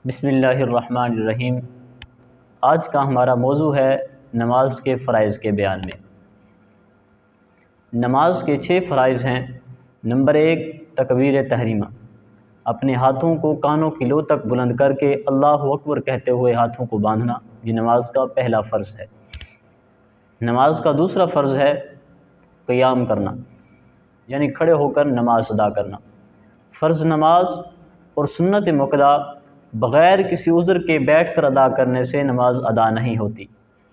بسم اللہ الرحمن الرحیم۔ آج کا ہمارا موضوع ہے نماز کے فرائض کے بیان میں۔ نماز کے 6 فرائض ہیں۔ نمبر 1، تکبیر تحریمہ، اپنے ہاتھوں کو کانوں کی لو تک بلند کر کے اللہ اکبر کہتے ہوئے ہاتھوں کو باندھنا، یہ نماز کا پہلا فرض ہے۔ نماز کا دوسرا فرض ہے قیام کرنا، یعنی کھڑے ہو کر نماز ادا کرنا۔ فرض نماز اور سنت مؤکدہ بغیر کسی عذر کے بیٹھ کر ادا کرنے سے نماز ادا نہیں ہوتی۔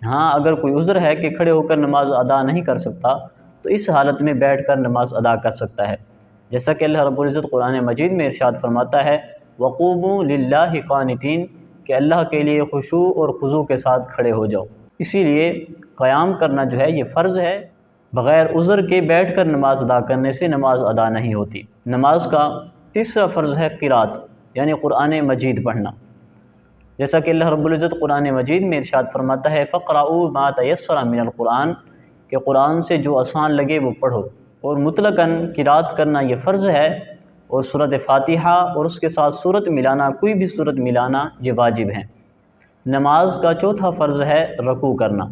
ہاں، اگر کوئی عذر ہے کہ کھڑے ہو کر نماز ادا نہیں کر سکتا تو اس حالت میں بیٹھ کر نماز ادا کر سکتا ہے، جیسا کہ اللہ رب العزت قرآن مجید میں ارشاد فرماتا ہے وَقُومُوا لِلَّهِ قَانِتِينَ، کہ اللہ کے لیے خشوع اور خضوع کے ساتھ کھڑے ہو جاؤ۔ اسی لیے قیام کرنا جو ہے یہ فرض ہے، بغیر عذر کے بیٹھ کر نماز ادا کرنے سے نماز ادا نہیں ہوتی۔ نماز کا تیسرا فرض ہے قرات، یعنی قرآن مجید پڑھنا، جیسا کہ اللہ رب العزت قرآن مجید میں ارشاد فرماتا ہے فَقْرَؤُوا مَا تَيَسَّرَ مِنَ الْقُرْآنِ، کہ قرآن سے جو آسان لگے وہ پڑھو۔ اور مطلقاً قرات کرنا یہ فرض ہے، اور سورۃ فاتحہ اور اس کے ساتھ سورت ملانا، کوئی بھی سورت ملانا یہ واجب ہے۔ نماز کا چوتھا فرض ہے رکوع کرنا،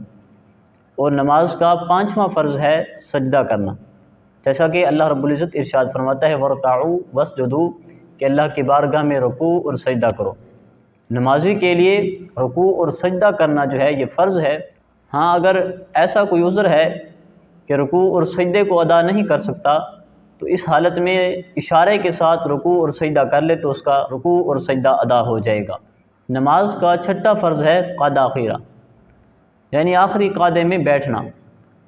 اور نماز کا 5واں فرض ہے سجدہ کرنا، جیسا کہ اللہ رب العزت ارشاد فرماتا ہے وَارْكَعُوا وَاسْجُدُوا، کہ اللہ کی بارگاہ میں رکوع اور سجدہ کرو۔ نمازی کے لیے رکوع اور سجدہ کرنا جو ہے یہ فرض ہے۔ ہاں، اگر ایسا کوئی عذر ہے کہ رکوع اور سجدے کو ادا نہیں کر سکتا تو اس حالت میں اشارے کے ساتھ رکوع اور سجدہ کر لے تو اس کا رکوع اور سجدہ ادا ہو جائے گا۔ نماز کا چھٹا فرض ہے قعدہ اخیرہ، یعنی آخری قعدے میں بیٹھنا،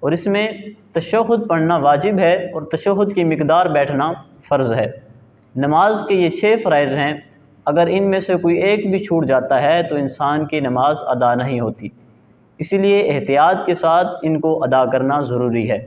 اور اس میں تشہد پڑھنا واجب ہے اور تشہد کی مقدار بیٹھنا فرض ہے۔ نماز کے یہ 6 فرائض ہیں، اگر ان میں سے کوئی ایک بھی چھوٹ جاتا ہے تو انسان کی نماز ادا نہیں ہوتی، اسی لیے احتیاط کے ساتھ ان کو ادا کرنا ضروری ہے۔